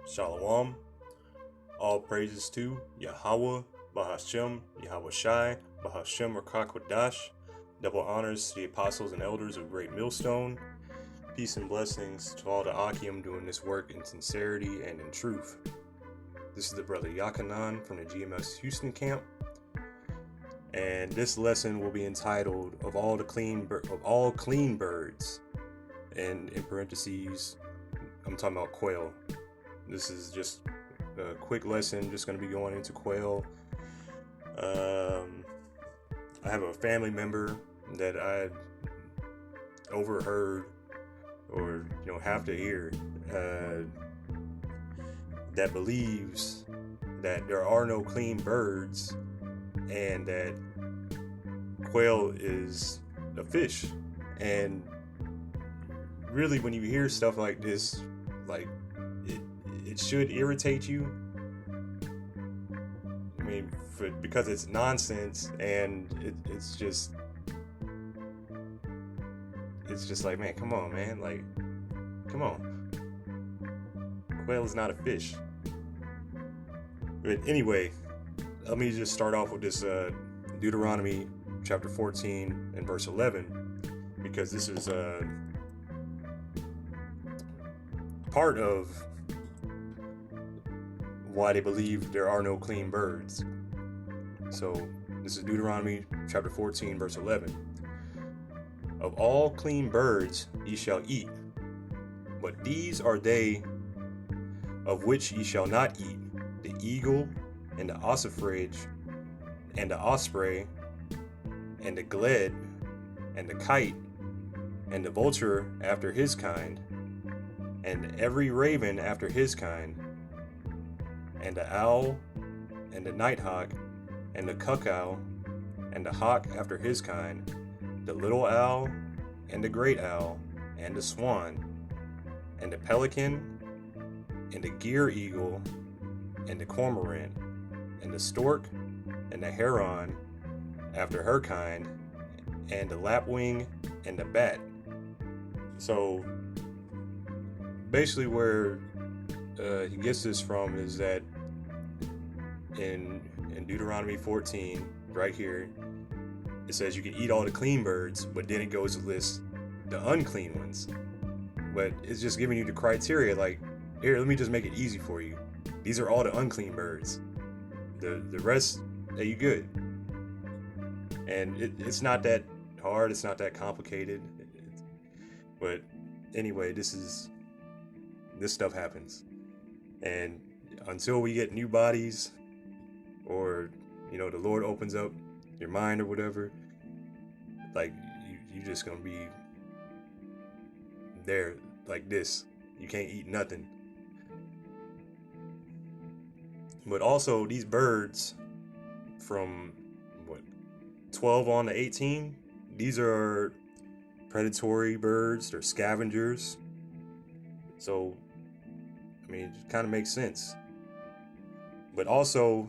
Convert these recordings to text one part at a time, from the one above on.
Shalom. All praises to Yahweh, Bahashem, Yahweh Shai, Bahashem Rakakwadash. Double honors to the apostles and elders of Great Millstone. Peace and blessings to all the Akim doing this work in sincerity and in truth. This is the brother Yakanan from the GMS Houston camp. And this lesson will be entitled of all clean birds. And in parentheses, I'm talking about quail. This is just a quick lesson, just going to be going into quail. I have a family member that I overheard or have to hear that believes that there are no clean birds and that quail is a fish. And really, when you hear stuff like this, like it should irritate you. I mean, because it's nonsense, and it's just like, man, come on, man, like, come on. Quail is not a fish. But anyway, let me just start off with this Deuteronomy chapter 14 and verse 11, because this is part of why they believe there are no clean birds. So this is Deuteronomy chapter 14 verse 11. Of all clean birds ye shall eat, but these are they of which ye shall not eat: the eagle, and the ossifrage, and the osprey, and the gled, and the kite, and the vulture after his kind, and every raven after his kind, and the owl, and the nighthawk, and the cuckow, and the hawk after his kind, the little owl, and the great owl, and the swan, and the pelican, and the gyre eagle, and the cormorant, and the stork, and the heron after her kind, and the lapwing, and the bat. So basically where he gets this from is that in Deuteronomy 14, right here, it says you can eat all the clean birds, but then it goes to list the unclean ones. But it's just giving you the criteria, like, here, let me just make it easy for you. These are all the unclean birds. The rest, you good. And it's not that hard, it's not that complicated. But anyway, this stuff happens. And until we get new bodies, or the Lord opens up your mind or whatever, like you just gonna be there like this. You can't eat nothing. But also, these birds from 12 on to 18, these are predatory birds. They're scavengers. So I mean, it kind of makes sense. But also,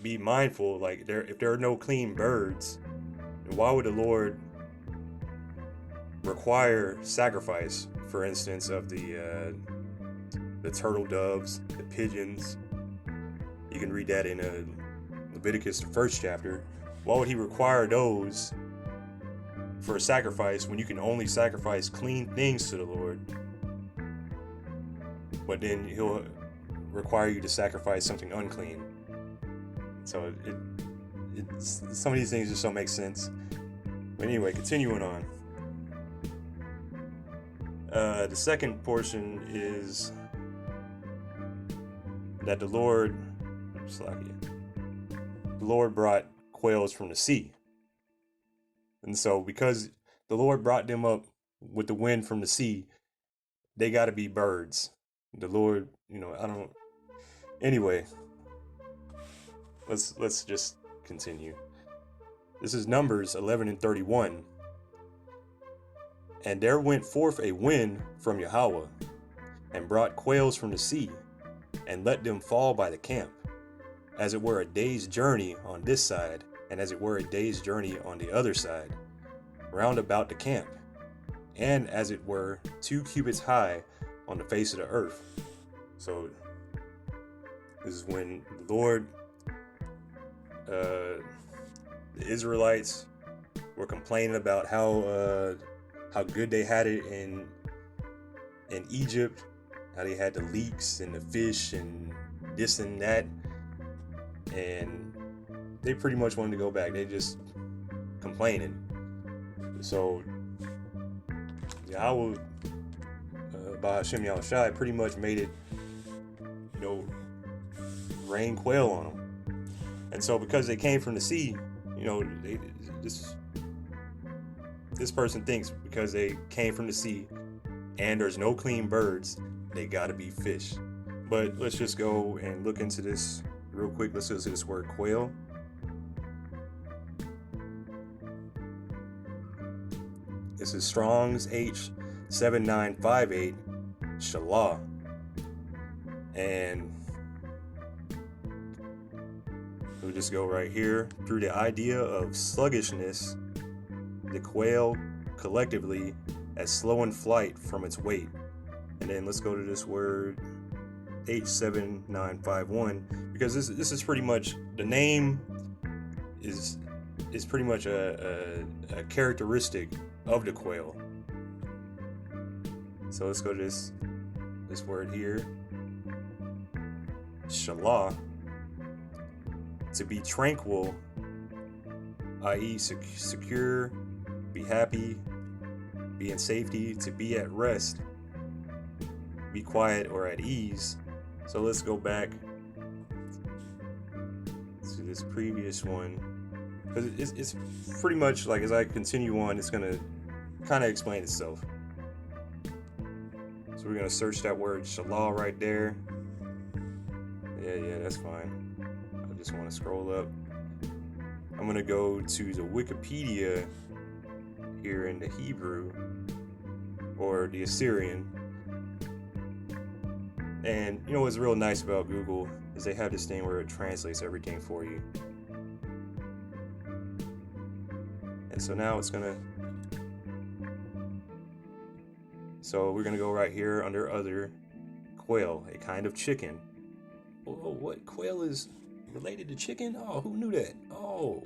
be mindful, like, if there are no clean birds, then why would the Lord require sacrifice, for instance, of the turtle doves, the pigeons? You can read that in Leviticus, the 1st chapter. Why would he require those for a sacrifice when you can only sacrifice clean things to the Lord? But then he'll require you to sacrifice something unclean. So some of these things just don't make sense. But anyway, continuing on. The second portion is that the Lord brought quails from the sea. And so because the Lord brought them up with the wind from the sea, they got to be birds. The Lord, anyway, let's just continue. This is Numbers 11 and 31. And there went forth a wind from Yahweh, and brought quails from the sea, and let them fall by the camp, as it were a day's journey on this side, and as it were a day's journey on the other side, round about the camp, and as it were 2 cubits high on the face of the earth. So this is when the Lord, the Israelites were complaining about how good they had it in Egypt, how they had the leeks and the fish and this and that, and they pretty much wanted to go back. They just complaining. So Yahweh, by Hashem Yahushai, pretty much made it, rain quail on them. And so because they came from the sea, this person thinks because they came from the sea and there's no clean birds, they gotta be fish. But let's just go and look into this real quick. Let's look at this word quail. This is Strong's H7958 Shalah. And we'll just go right here. Through the idea of sluggishness, the quail collectively as slow in flight from its weight. And then let's go to this word H7951, because this is pretty much, the name is pretty much a characteristic of the quail. So let's go to this word here, Shalah. To be tranquil, i.e. secure, be happy, be in safety, to be at rest, be quiet or at ease. So let's go back to this previous one, because it's pretty much like, as I continue on, it's gonna kind of explain itself. So we're gonna search that word Shalah right there. Yeah, that's fine. I just want to scroll up. I'm gonna go to the Wikipedia here in the Hebrew or the Assyrian. And what's real nice about Google is they have this thing where it translates everything for you. And so now so we're gonna go right here under other, quail, a kind of chicken. Oh, what? Quail is related to chicken? Oh, who knew that? Oh.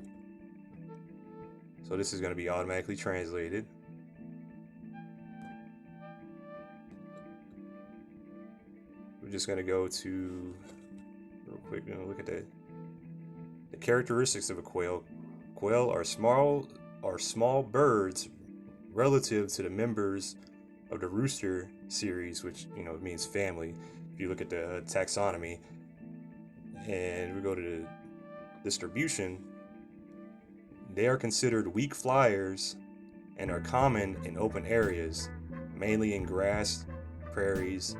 So this is gonna be automatically translated. We're just gonna go to, real quick, look at the characteristics of a quail. Quail are small birds relative to the members of the rooster series, which means family. If you look at the taxonomy, and we go to the distribution, they are considered weak flyers and are common in open areas, mainly in grass, prairies,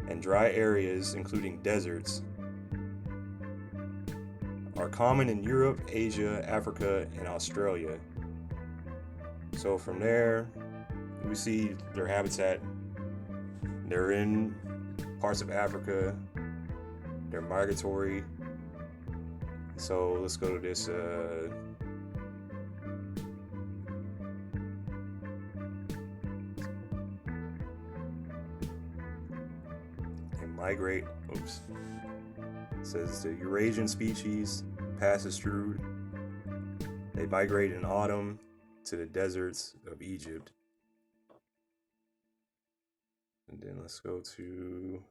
and dry areas, including deserts. Are common in Europe, Asia, Africa, and Australia. So from there, we see their habitat. They're in parts of Africa. They're migratory. So let's go to this. They migrate. Oops. It says the Eurasian species passes through. They migrate in autumn to the deserts of Egypt. And then let's go to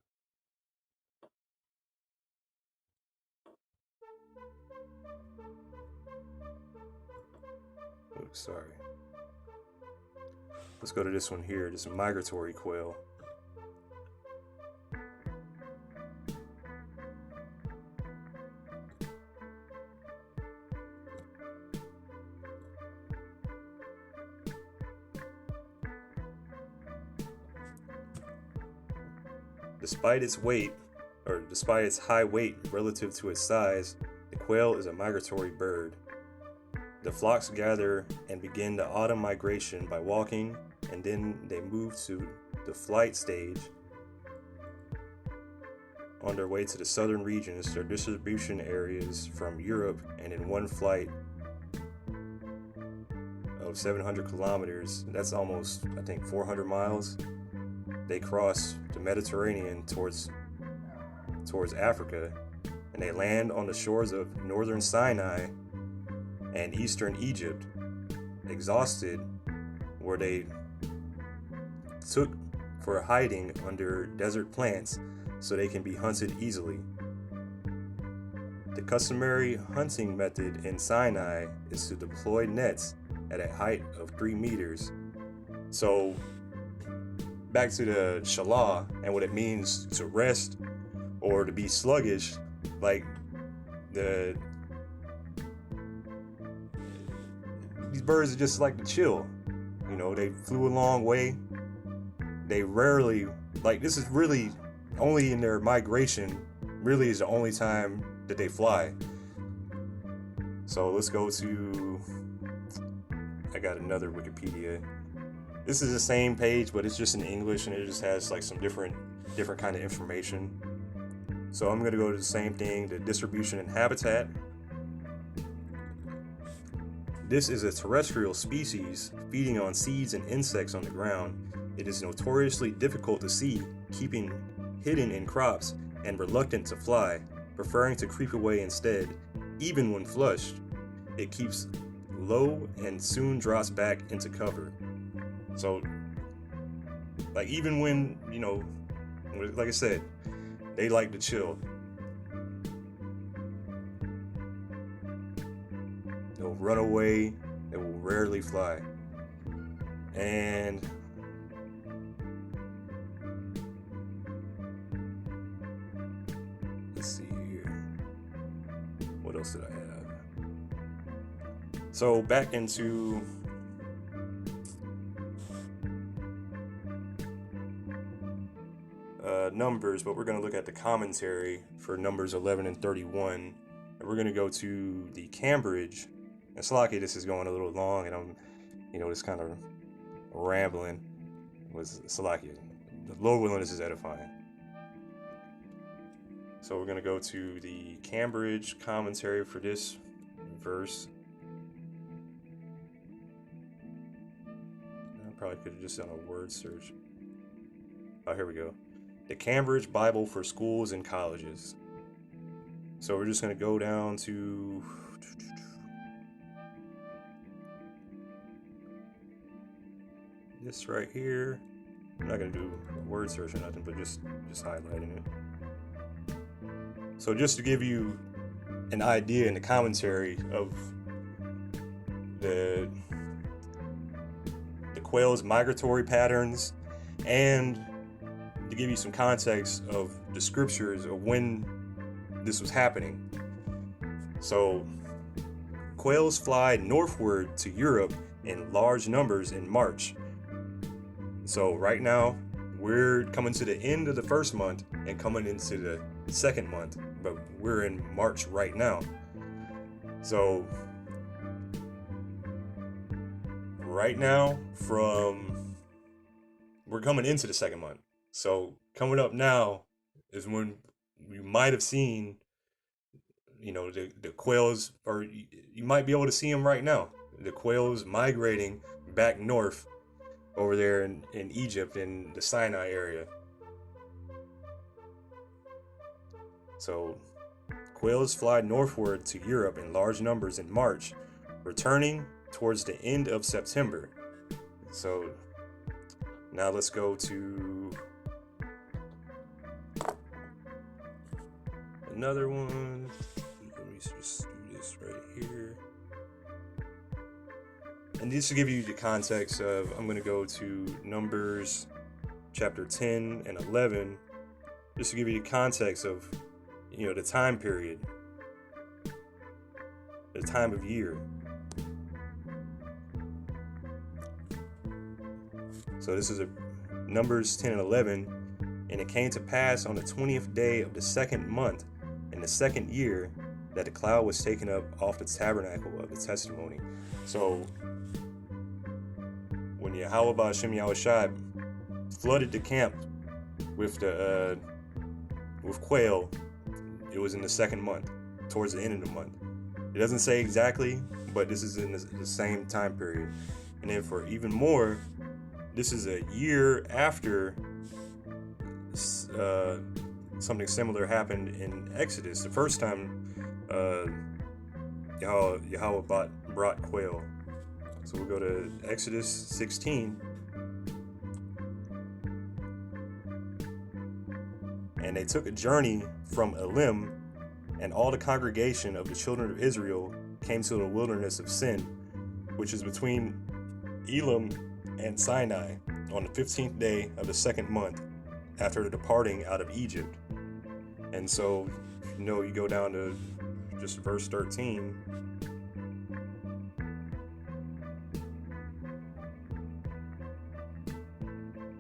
sorry. Let's go to this one here, this migratory quail. Despite its high weight relative to its size, the quail is a migratory bird. The flocks gather and begin the autumn migration by walking, and then they move to the flight stage on their way to the southern regions. Their distribution areas from Europe, and in one flight of 700 kilometers, that's almost, I think, 400 miles, they cross the Mediterranean towards towards Africa, and they land on the shores of northern Sinai and eastern Egypt. Exhausted, where they took for hiding under desert plants so they can be hunted easily. The customary hunting method in Sinai is to deploy nets at a height of 3 meters. So, back to the shalah and what it means to rest or to be sluggish, like these birds are just like to chill. They flew a long way. They rarely, this is really only in their migration, really is the only time that they fly. So let's go to, I got another Wikipedia. This is the same page, but it's just in English, and it just has some different kind of information. So I'm going to go to the same thing, the distribution and habitat. This is a terrestrial species feeding on seeds and insects on the ground. It is notoriously difficult to see, keeping hidden in crops, and reluctant to fly, preferring to creep away instead. Even when flushed, it keeps low and soon drops back into cover. So, even when, like I said, they like to chill. They'll run away. They will rarely fly. And let's see here. What else did I have? So back into Numbers, but we're going to look at the commentary for Numbers 11 and 31. And we're going to go to the Cambridge. And Slaki, this is going a little long, and I'm, just kind of rambling. Was Slaki. The Lord willing, this is edifying. So we're going to go to the Cambridge commentary for this verse. I probably could have just done a word search. Oh, here we go. The Cambridge Bible for Schools and Colleges. So we're just going to go down to this right here. I'm not going to do a word search or nothing, but just highlighting it. So just to give you an idea in the commentary of the quail's migratory patterns, and to give you some context of the scriptures of when this was happening. So, quails fly northward to Europe in large numbers in March. So right now, we're coming to the end of the first month and coming into the second month, but we're in March right now. So, right now, we're coming into the second month. So coming up now is when you might have seen, the quails, or you might be able to see them right now. The quails migrating back north over there in Egypt, in the Sinai area. So quails fly northward to Europe in large numbers in March, returning towards the end of September. So now let's go to another one. Let me just do this right here. And this to give you the context of, I'm going to go to Numbers chapter 10 and 11, just to give you the context of, the time period, the time of year. So this is Numbers 10 and 11. And it came to pass on the 20th day of the second month, in the second year, that the cloud was taken up off the tabernacle of the testimony. So when Yahweh Ba'Shem Yahushua flooded the camp with quail, it was in the second month, towards the end of the month. It doesn't say exactly, but this is in the same time period. And then for even more, this is a year after something similar happened in Exodus. The first time Yahweh brought quail. So we'll go to Exodus 16. And they took a journey from Elim, and all the congregation of the children of Israel came to the wilderness of Sin, which is between Elim and Sinai, on the 15th day of the second month after the departing out of Egypt. And so, you go down to just verse 13.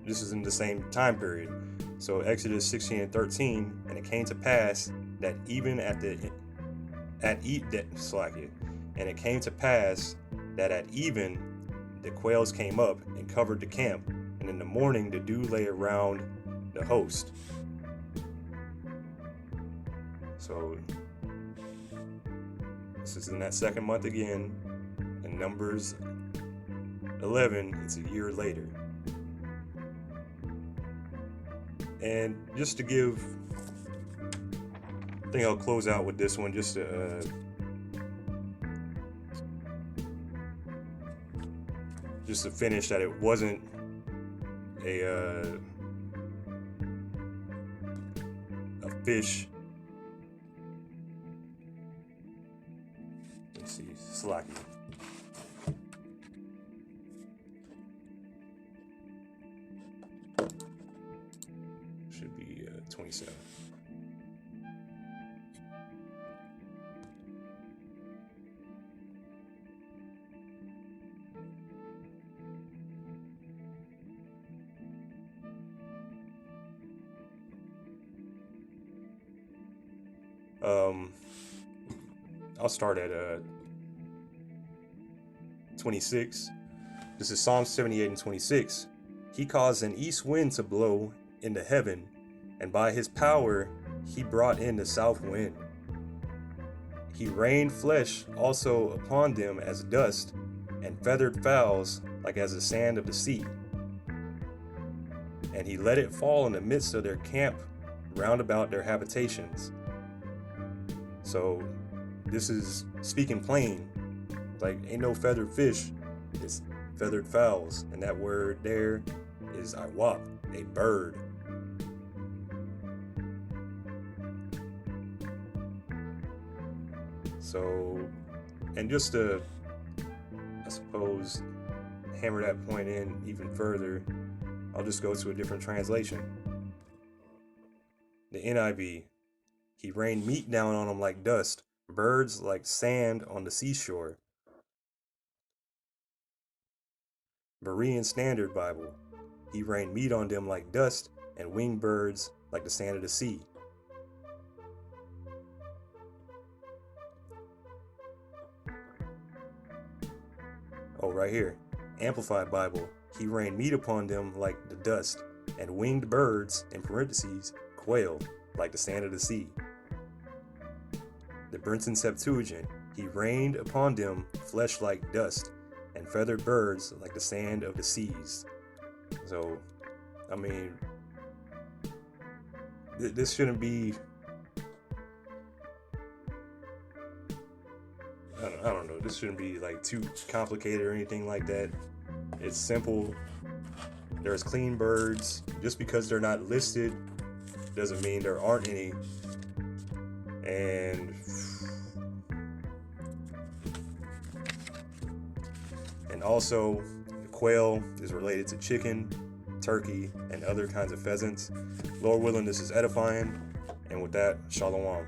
This is in the same time period. So Exodus 16 and 13, and it came to pass that even and it came to pass that at even the quails came up and covered the camp, and in the morning the dew lay around the host. So this is in that second month again, in Numbers 11, it's a year later. And just to give, I think I'll close out with this one just to finish that it wasn't a fish. Let's see, slacky. Should be 27. I'll start at 26. This is Psalm 78 and 26. He caused an east wind to blow in the heaven, and by his power he brought in the south wind. He rained flesh also upon them as dust, and feathered fowls like as the sand of the sea. And he let it fall in the midst of their camp round about their habitations. So this is speaking plain, like ain't no feathered fish, it's feathered fowls, and that word there is iwap, a bird. So, and just to, I suppose, hammer that point in even further, I'll just go to a different translation. The NIV, he rained meat down on them like dust, birds like sand on the seashore. Berean Standard Bible, he rained meat on them like dust, and winged birds like the sand of the sea. Oh, right here. Amplified Bible, he rained meat upon them like the dust, and winged birds, in parentheses, quail, like the sand of the sea. The Brenton Septuagint, he rained upon them flesh like dust, and feathered birds like the sand of the seas. So, I mean, this shouldn't be, I don't know, this shouldn't be like too complicated or anything like that. It's simple. There's clean birds. Just because they're not listed doesn't mean there aren't any. And also, the quail is related to chicken, turkey, and other kinds of pheasants. Lord willing, this is edifying. And with that, shalom.